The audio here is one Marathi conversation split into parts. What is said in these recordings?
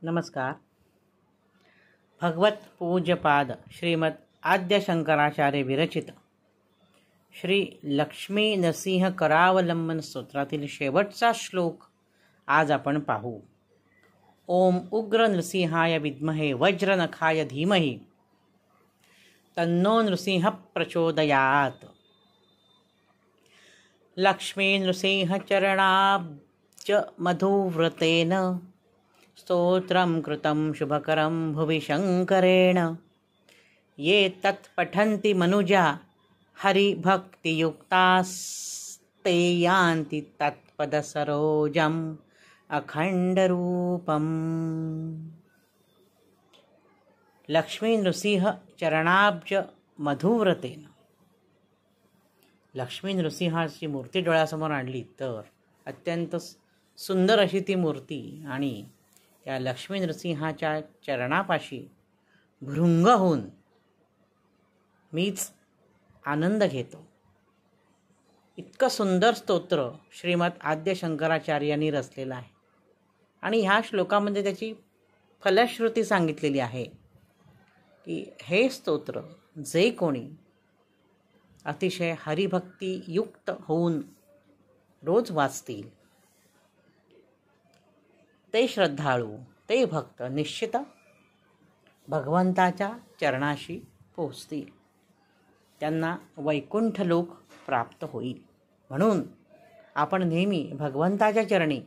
नमस्कार. भगवत पूज्यपाद श्रीमद आद्य शंकराचार्य विरचित श्री लक्ष्मी नरसिंह करावलंबन स्तोत्रातील शेवटचा श्लोक आज आपण पाहू. ओम उग्र नृसिंहाय विद्महे वज्रनखाय धीमहि तन्नो नृसिंह प्रचोदयात्. लक्ष्मी नृसिंह चरणाब्ज मधुव्रतेन स्तोत्रं कृतं शुभकरं भुवि शंकरेण. ये तत्पठन्ति मनुजा हरिभक्तियुक्तास्ते यान्ति तत्पदसरोजम् अखंडरूपम्. लक्ष्मी नृसिंह चरणाब्ज मधुव्रतेन. लक्ष्मी नृसिंहाची मूर्ती डोळ्यासमोर आणली तर अत्यंत सुंदर अशी ती मूर्ती, आणि त्या लक्ष्मी नृसिंहाच्या चरणापाशी भृंग होऊन मीच आनंद घेतो. इतकं सुंदर स्तोत्र श्रीमद आद्य शंकराचार्यांनी रचलेलं आहे, आणि ह्या श्लोकामध्ये त्याची फलश्रुती सांगितलेली आहे की हे स्तोत्र जे कोणी अतिशय हरिभक्तियुक्त होऊन रोज वाचतील ते श्रद्धाळू, ते भक्त निश्चित भगवंताच्या चरणाशी पोहोचतील. त्यांना वैकुंठ लोक प्राप्त होईल. म्हणून आपण नेहमी भगवंताच्या चरणी,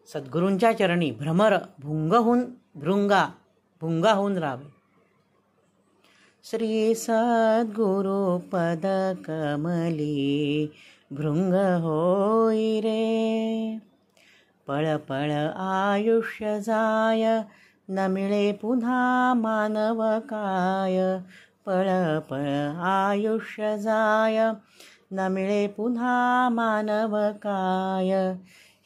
सद्गुरूंच्या चरणी भुंगा होऊन राहावे. श्री सद्गुरु पद कमली भृंग होई रे. पळ पळ आयुष्य जाय न मिळे पुन्हा मानव काय. पळ पळ आयुष्य जाय न मिळे पुन्हा मानव काय.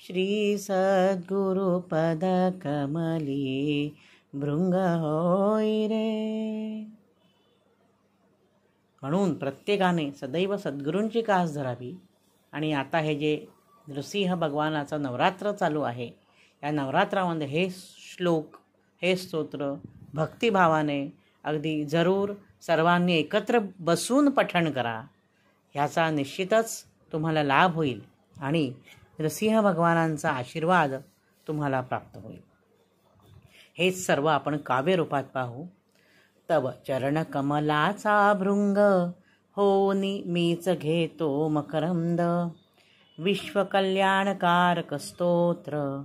श्री सद्गुरु पद कमली भृंग होई रे. म्हणून प्रत्येकाने सदैव सद्गुरूंची कास धरावी. आणि आता हे जे नृसिंह भगवानाचं नवरात्र चालू आहे, या नवरात्रामध्ये हे श्लोक, हे स्तोत्र भक्तिभावाने अगदी जरूर सर्वांनी एकत्र बसून पठण करा. ह्याचा निश्चितच तुम्हाला लाभ होईल आणि नृसिंह भगवानांचा आशीर्वाद तुम्हाला प्राप्त होईल. हेच सर्व आपण काव्यरूपात पाहू. तव चरण कमलाचा भृंग होनी मीच घेतो मकरंद. विश्वकल्याणकारक स्तोत्र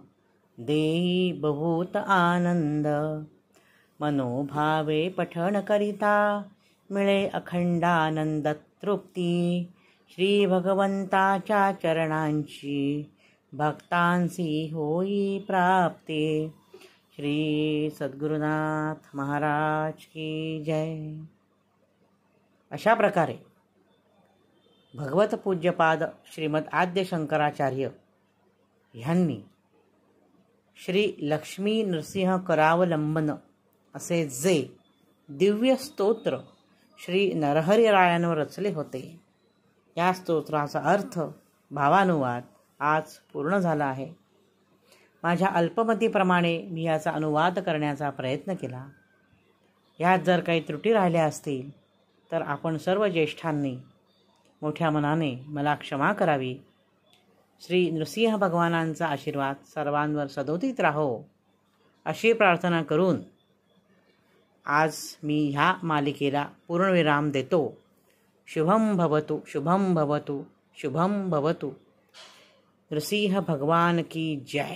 देई बहुत आनंद. मनोभावे पठण करिता मिळे अखंडानंद तृप्ती. श्री भगवंताच्या चरणांची भक्तांसी होई प्राप्ती. श्री सद्गुरुनाथ महाराज की जय. अशा प्रकारे भगवत पूज्यपाद श्रीमद आद्य शंकराचार्य ह्यांनी श्री लक्ष्मी नृसिंह करावलंबन असे जे दिव्य स्तोत्र श्री नरहरिरायांवर रचले होते, या स्तोत्राचा अर्थ भावानुवाद आज पूर्ण झाला आहे. माझ्या अल्पमतीप्रमाणे मी याचा अनुवाद करण्याचा प्रयत्न केला. यात जर काही त्रुटी राहिल्या असतील तर आपण सर्व ज्येष्ठांनी मोठ्या मनाने मला क्षमा करावी. श्री नृसिंह भगवानांचा आशीर्वाद सर्वांवर सदोदित राहो अशी प्रार्थना करून आज मी ह्या मालिकेला पूर्णविराम देतो. शुभम भवतु, शुभम भवतु, शुभम भवतु. नृसिंह भगवान की जय.